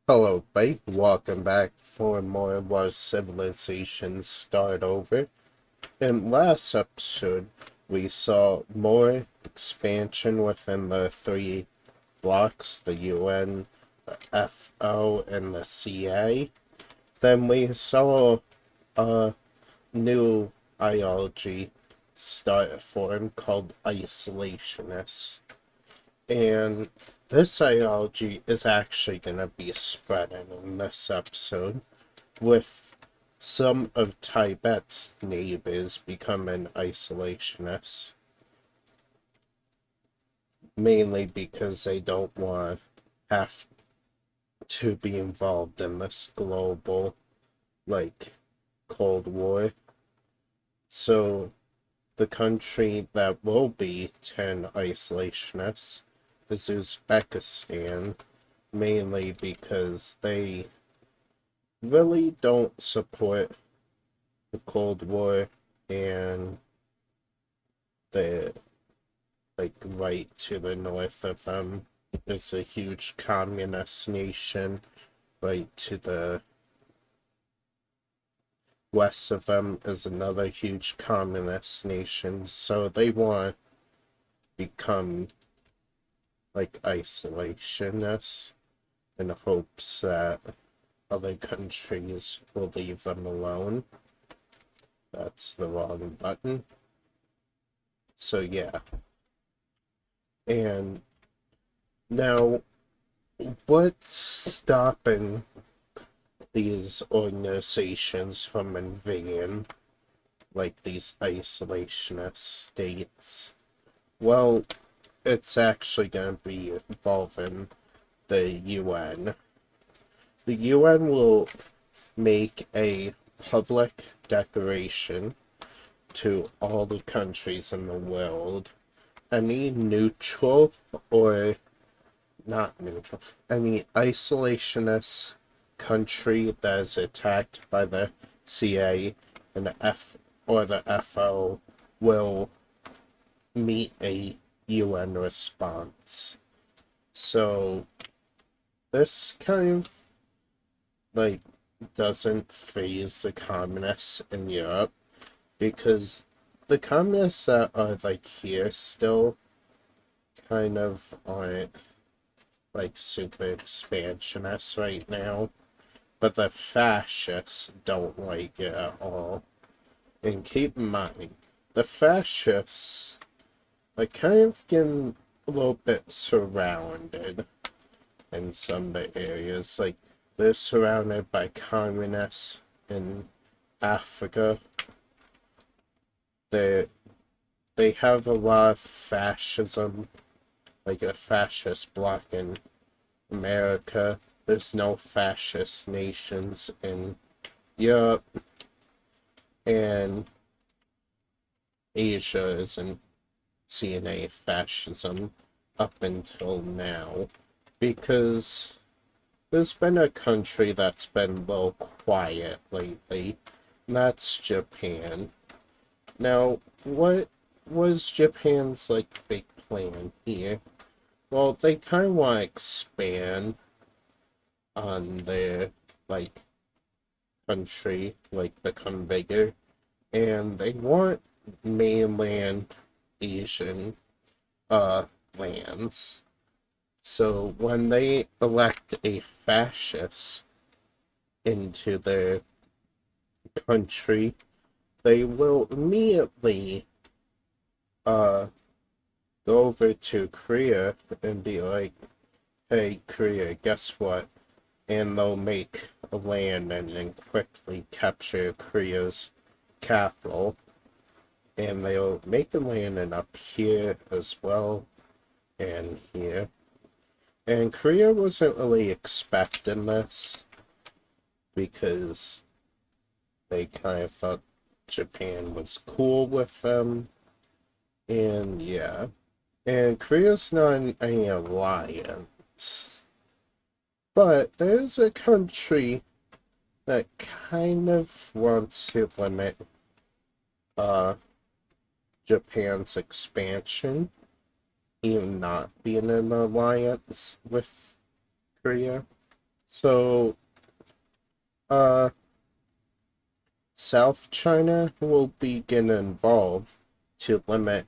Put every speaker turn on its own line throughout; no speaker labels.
Hello, Bite. Welcome back for more of our Civilization Start Over. In last episode, we saw more expansion within the three blocks, the UN, the FO, and the CA. Then we saw a new ideology start a form called isolationists. And this ideology is actually going to be spreading in this episode, with some of Tibet's neighbors becoming isolationists, mainly because they don't want to have to be involved in this global, Cold War. So, the country that will be turn isolationist is Uzbekistan, mainly because they really don't support the Cold War and the right to the north of them is a huge communist nation. Right to the west of them is another huge communist nation. So they want to become isolationists in hopes that other countries will leave them alone. That's the wrong button. So yeah. And now, what's stopping these organizations from invading these isolationist states? Well, it's actually going to be involving the UN. The UN will make a public declaration to all the countries in the world. Any neutral or not neutral, any isolationist country that is attacked by the CA and the the FO will meet a UN response. So this kind of doesn't phase the communists in Europe, because the communists that are here still kind of aren't super expansionist right now, but the fascists don't like it at all. And keep in mind, the fascists kind of getting a little bit surrounded in some of the areas. They're surrounded by communists in Africa. They have a lot of fascism, a fascist bloc in America. There's no fascist nations in Europe, and Asia isn't seeing any fascism up until now, because there's been a country that's been a little quiet lately, and that's Japan. Now, what was Japan's big plan here? Well, they kind of want to expand on their country, become bigger, and they want mainland Asian lands. So when they elect a fascist into their country, they will immediately go over to Korea and be like, hey, Korea, guess what? And they'll make a land and then quickly capture Korea's capital. And they'll make a landing up here as well, and here. And Korea wasn't really expecting this, because they kind of thought Japan was cool with them. And yeah. And Korea's not in any alliance. But there's a country that kind of wants to limit Japan's expansion, even not being in an alliance with Korea. So, uh, South China will begin involved to limit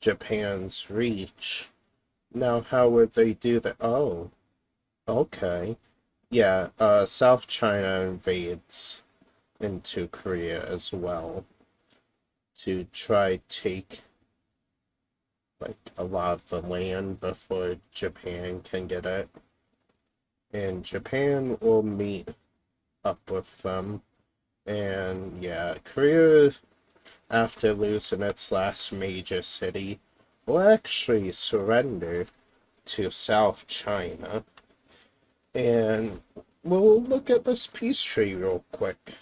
Japan's reach. Now, how would they do that? Oh, okay. Yeah, South China invades into Korea as well to try take like a lot of the land before Japan can get it. And Japan will meet up with them. And yeah, Korea, after losing its last major city, will actually surrender to South China. And we'll look at this peace treaty real quick.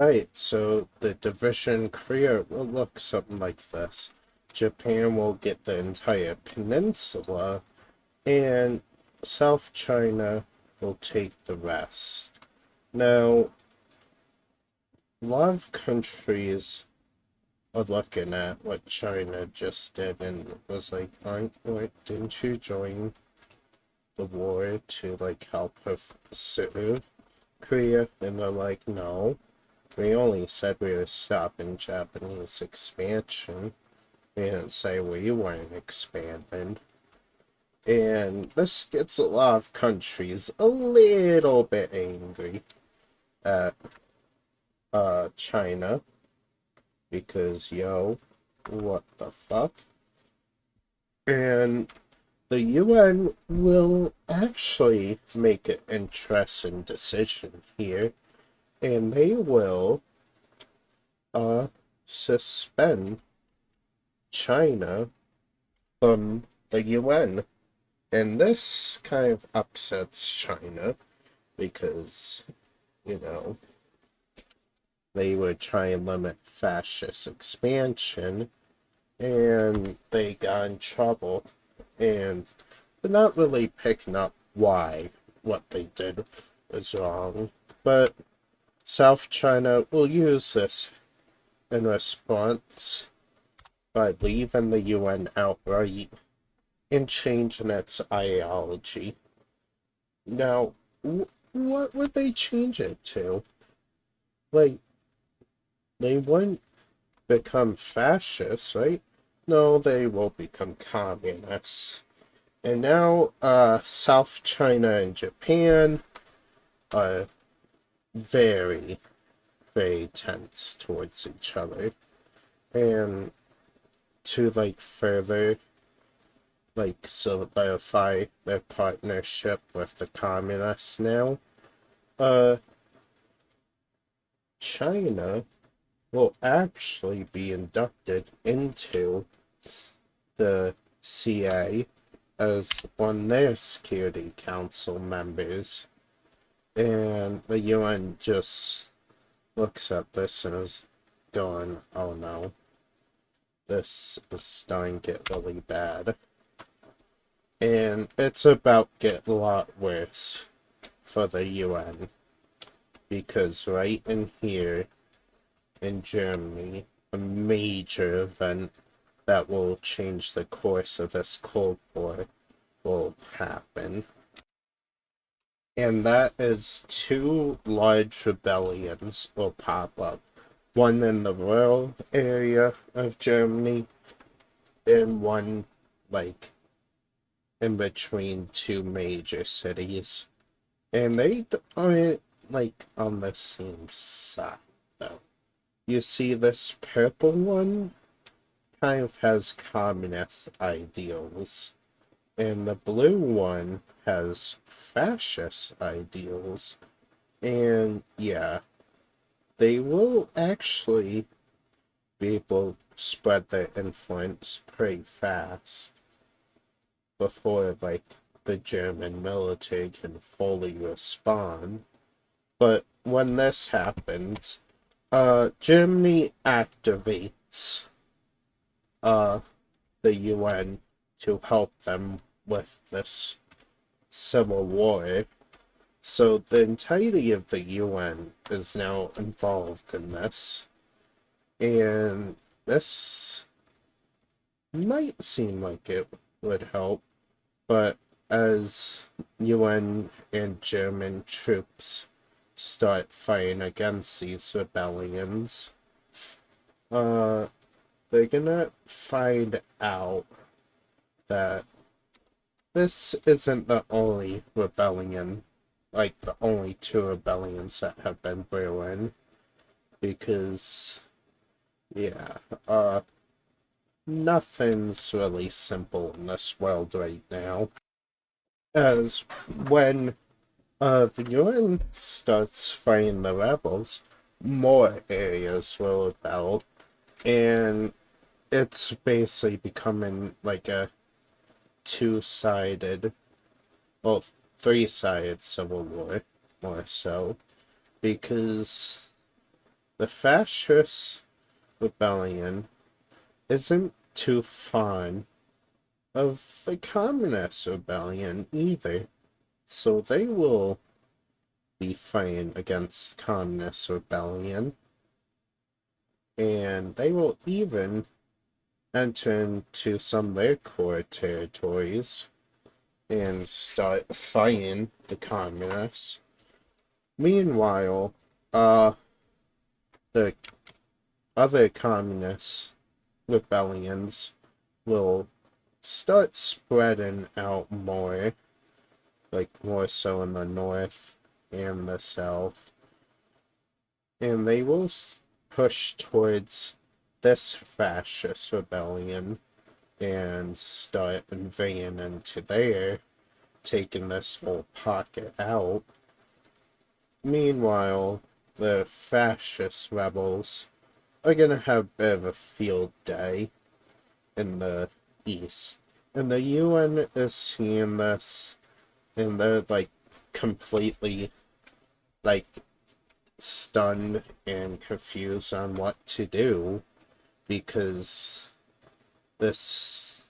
Right, so the division Korea will look something like this. Japan will get the entire peninsula, and South China will take the rest. Now, a lot of countries are looking at what China just did and was like, didn't you join the war to like help serve Korea? And they're like, no, we only said we were stopping Japanese expansion. We didn't say we weren't expanding. And this gets a lot of countries a little bit angry at China, because yo, what the fuck? And the UN will actually make an interesting decision here, and they will suspend China from the UN. And this kind of upsets China because, you know, they would try and limit fascist expansion, and they got in trouble, and they're not really picking up why what they did was wrong. But South China will use this in response by leaving the UN outright and changing its ideology. Now, what would they change it to? Like, they wouldn't become fascists, right? No, they will become communists. And now, South China and Japan are very, very tense towards each other. And to, like, further solidify their partnership with the communists now, China will actually be inducted into the CA as one of their Security Council members. And the UN just looks at this and is going, oh no, this is starting to get really bad. And it's about to get a lot worse for the UN, because right in here in Germany, a major event that will change the course of this Cold War will happen. And that is two large rebellions will pop up. One in the rural area of Germany, and one, like, in between two major cities. And they aren't, like, on the same side, though. You see, this purple one kind of has communist ideals, and the blue one has fascist ideals. And yeah, they will actually be able to spread their influence pretty fast before, like, the German military can fully respond. But when this happens, Germany activates the UN to help them with this civil war. So the entirety of the UN is now involved in this. And this might seem like it would help, but as UN and German troops start fighting against these rebellions, they're gonna find out that this isn't the only rebellion, like the only two rebellions that have been brewing, because, yeah, nothing's really simple in this world right now. As when the UN starts fighting the rebels, more areas will rebel, and it's basically becoming like a two-sided, well, three-sided civil war, more so, because the fascist rebellion isn't too fond of the communist rebellion either, so they will be fighting against communist rebellion, and they will even enter into some of their core territories and start fighting the communists. Meanwhile, the other communist rebellions will start spreading out more, like more so in the north and the south, and they will push towards this fascist rebellion and start invading into there, taking this whole pocket out. Meanwhile, the fascist rebels are gonna have a bit of a field day in the east. And the UN is seeing this, and they're like completely like stunned and confused on what to do, because this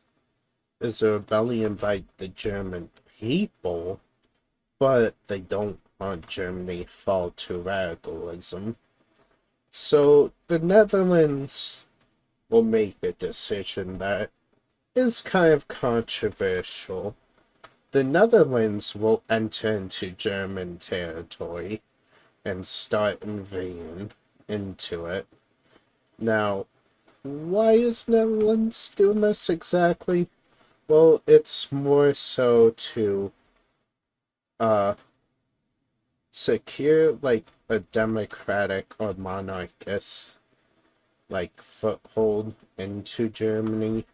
is a rebellion by the German people, but they don't want Germany to fall to radicalism. So the Netherlands will make a decision that is kind of controversial. The Netherlands will enter into German territory and start invading into it. Now, why is Netherlands doing this exactly? Well, it's more so to secure like a democratic or monarchist like foothold into Germany,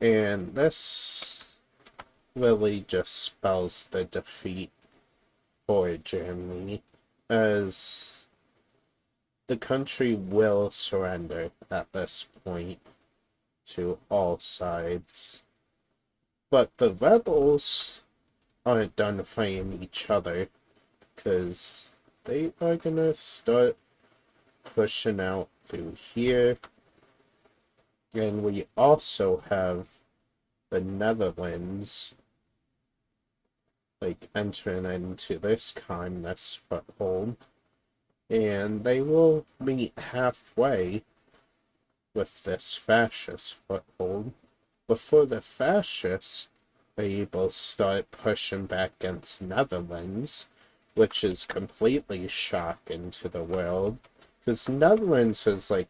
and this really just spells the defeat for Germany, as the country will surrender at this point to all sides. But the rebels aren't done fighting each other, because they are gonna start pushing out through here. And we also have the Netherlands like entering into this communist foothold, and they will meet halfway with this fascist foothold before the fascists are able to start pushing back against Netherlands, which is completely shocking to the world, because Netherlands is like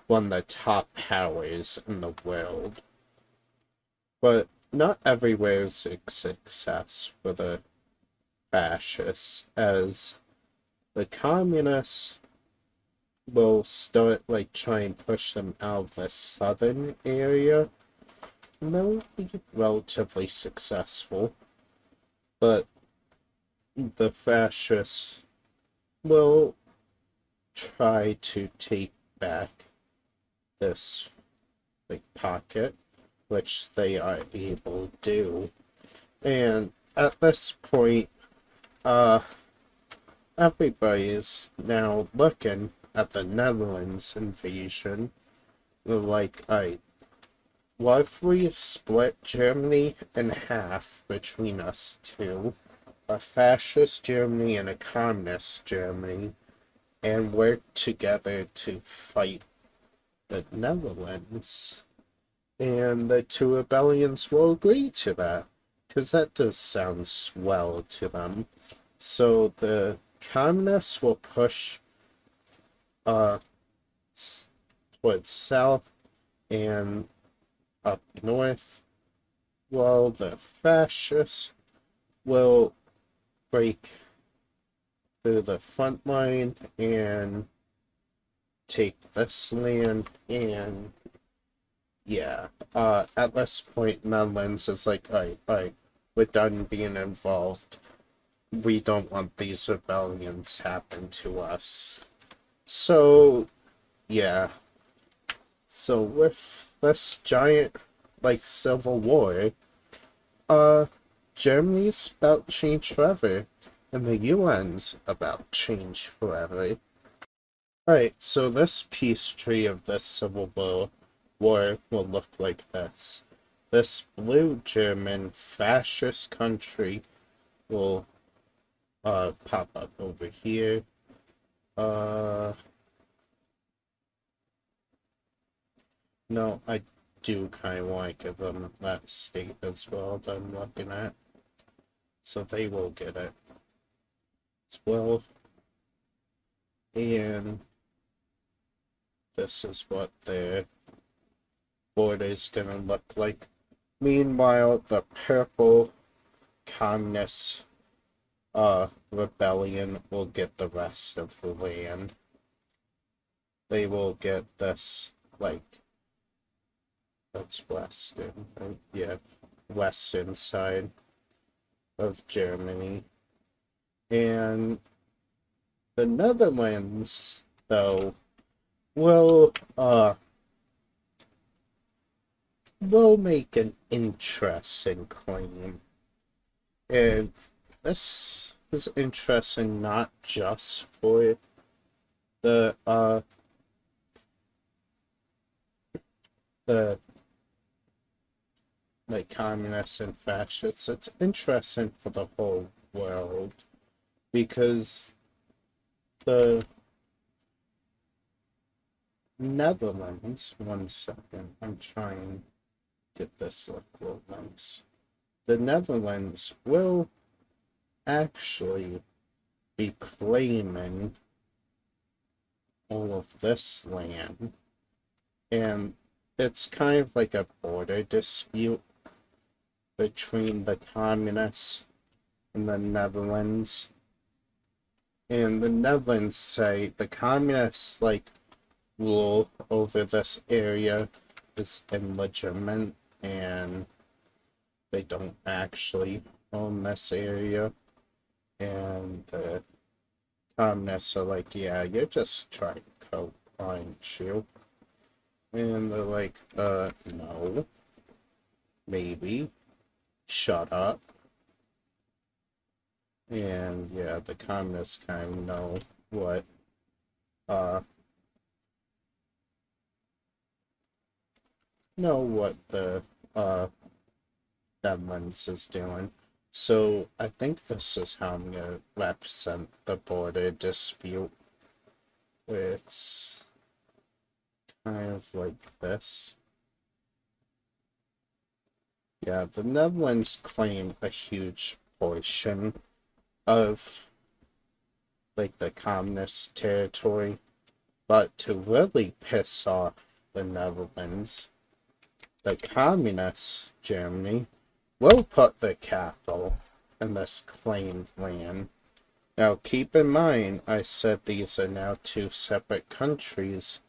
one of the top powers in the world. But not everywhere is a success for the fascists, as the communists will start like trying to push them out of the southern area, and they'll be relatively successful. But the fascists will try to take back this like pocket, which they are able to do. And at this point, everybody's now looking at the Netherlands invasion. They're like, what if we split Germany in half between us two? A fascist Germany and a communist Germany, and work together to fight the Netherlands. And the two rebellions will agree to that, because that does sound swell to them. So the communists will push uh towards south and up north, while the fascists will break through the front line and take this land. And yeah, at this point Netherlands is like, alright, we're done being involved. We don't want these rebellions happen to us. So yeah, so with this giant like civil war, Germany's about to change forever, and the UN's about to change forever. Alright, so this peace tree of this civil war will look like this. This blue German fascist country will pop up over here. No, I do kind of want to give them that state as well that I'm looking at. So they will get it as well. And this is what their border is going to look like. Meanwhile, the purple communist rebellion will get the rest of the land. They will get this, like, that's western, right? Yeah, western side of Germany. And the Netherlands, though, will make an interesting claim. And this is interesting not just for the like communists and fascists. It's interesting for the whole world because the Netherlands, one second, I'm trying to get this look nice. The Netherlands will actually be claiming all of this land, and it's kind of like a border dispute between the communists and the Netherlands. And the Netherlands say the communists like rule over this area is illegitimate and they don't actually own this area. And the communists are like, yeah, you're just trying to cope, aren't you? And they're like, no. Maybe. Shut up. And yeah, the communists kind of know what the Netherlands is doing. So I think this is how I'm gonna represent the border dispute. Where it's kind of like this. Yeah, the Netherlands claim a huge portion of like the communist territory, but to really piss off the Netherlands, the communist Germany will put the capital in this claimed land. Now keep in mind, I said these are now two separate countries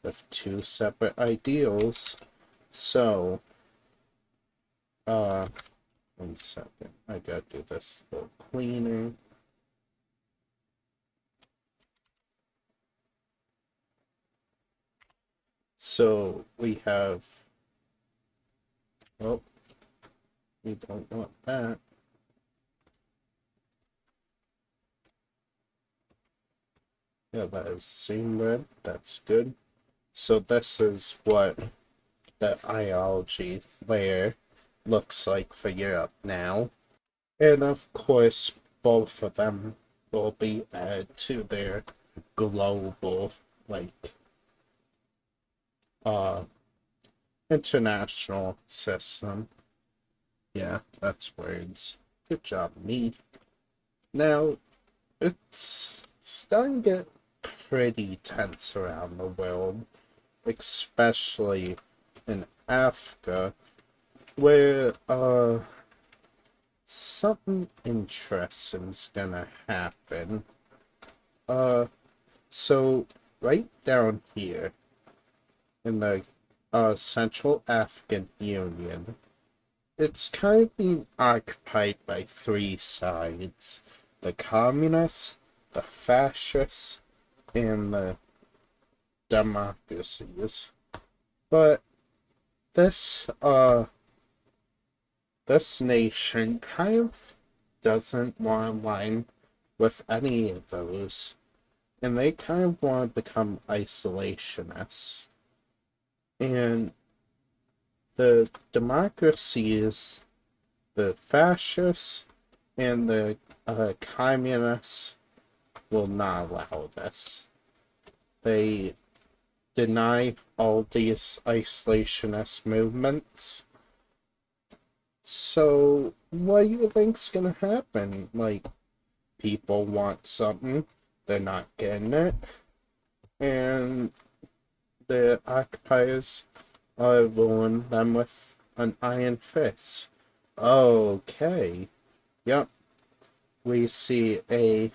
with two separate ideals. So, one second, I gotta do this a little cleaner. So we have, oh, we don't want that. Yeah, that is same red, that's good. So this is what the ideology layer looks like for Europe now. And of course, both of them will be added to their global, like, international system. Yeah, that's words. Good job, me. Now, it's starting to get pretty tense around the world, especially in Africa, where, something interesting's gonna happen. Uh, so, right down here, in the, Central African Union, it's kind of being occupied by three sides: the communists, the fascists, and the democracies. But this this nation kind of doesn't want to align with any of those, and they kind of want to become isolationists. And the democracies, the fascists, and the communists will not allow this. They deny all these isolationist movements. So, what do you think's gonna happen? Like, people want something, they're not getting it, and the occupiers are ruling them with an iron fist. Okay, yep, we see a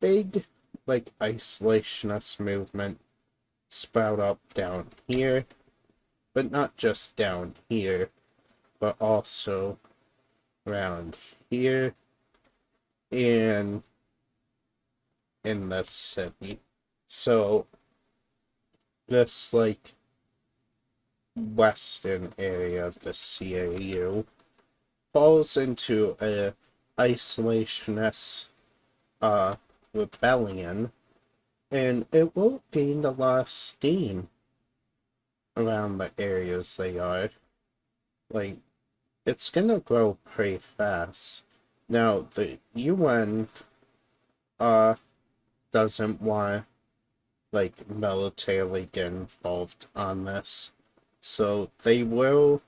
big, like, isolationist movement sprout up down here, but not just down here, but also around here and in the city. So this like western area of the CAU falls into a isolationist rebellion, and it will gain a lot of steam around the areas they are. Like, it's gonna grow pretty fast. Now, the UN doesn't want like militarily get involved on this, so they will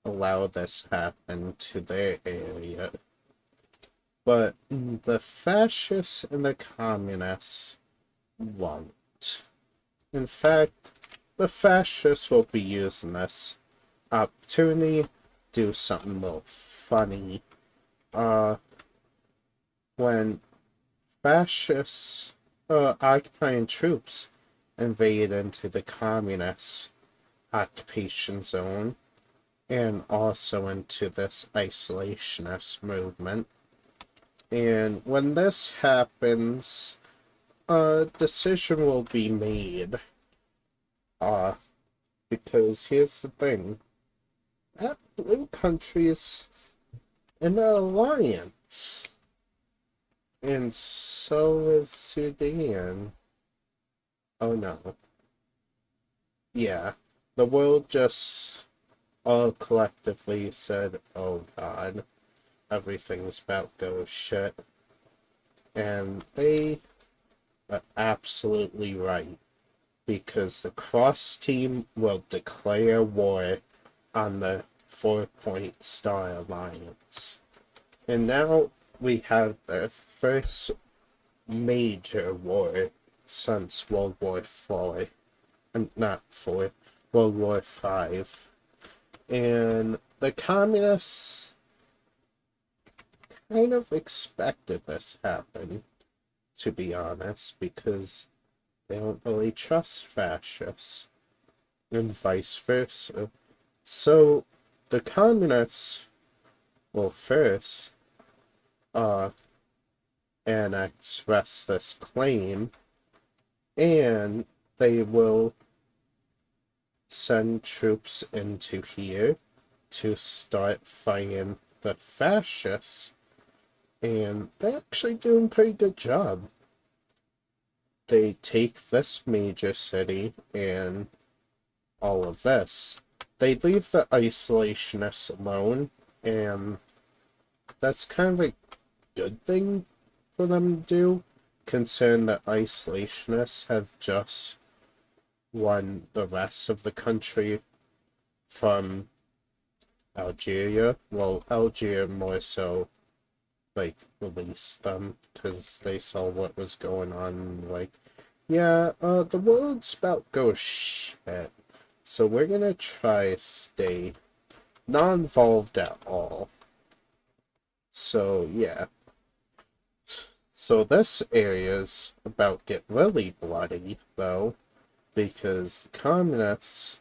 allow this happen to their area. But the fascists and the communists won't. In fact, the fascists will be using this opportunity do something a little funny. When fascists occupying troops invade into the communist occupation zone and also into this isolationist movement. And when this happens, a decision will be made. Because here's the thing. That blue country's in an alliance. And so is Sudan. Oh no. Yeah. The world just all collectively said, oh god, everything's about to go shit. And they are absolutely right. Because the cross team will declare war on the 4-Point Star Alliance. And now we have the first major war since World War IV. Not 4, World War V. And the communists kind of expected this happen, to be honest, because they don't really trust fascists, and vice versa. So the communists will first express this claim, and they will send troops into here to start fighting the fascists, and they're actually doing a pretty good job. They take this major city and all of this. They leave the isolationists alone, and that's kind of a good thing for them to do, considering that isolationists have just won the rest of the country from Algeria. Well, Algeria more so, like, released them because they saw what was going on. Like, yeah, the world's about to go shit. So we're gonna try stay non-involved at all. So, yeah. So this area's about to get really bloody, though, because communists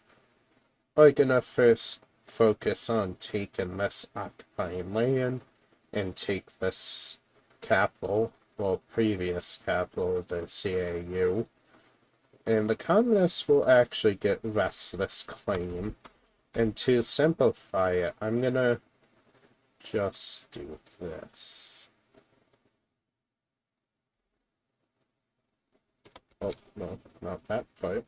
are gonna first focus on taking this occupying land and take this capital, well, previous capital of the CAU, and the communists will actually get restless claim. And to simplify it, I'm gonna just do this. Oh, no, not that part.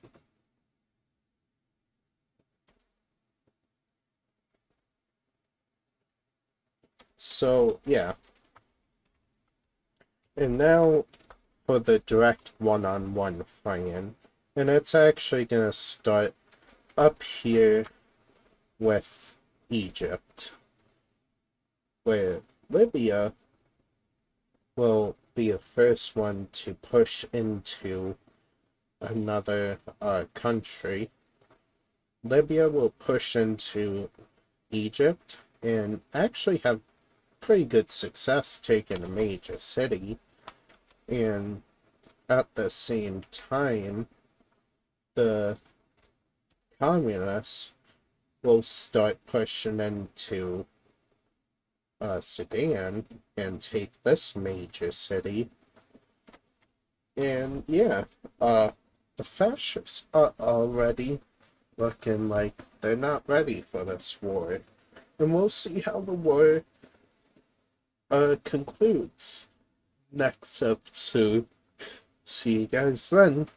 So, yeah. And now for the direct one-on-one fighting. And it's actually gonna start up here with Egypt, where Libya will be the first one to push into another country. Libya will push into Egypt and actually have pretty good success taking a major city. And at the same time, the communists will start pushing into Sudan and take this major city. And yeah, the fascists are already looking like they're not ready for this war. And we'll see how the war concludes next episode. See you guys then.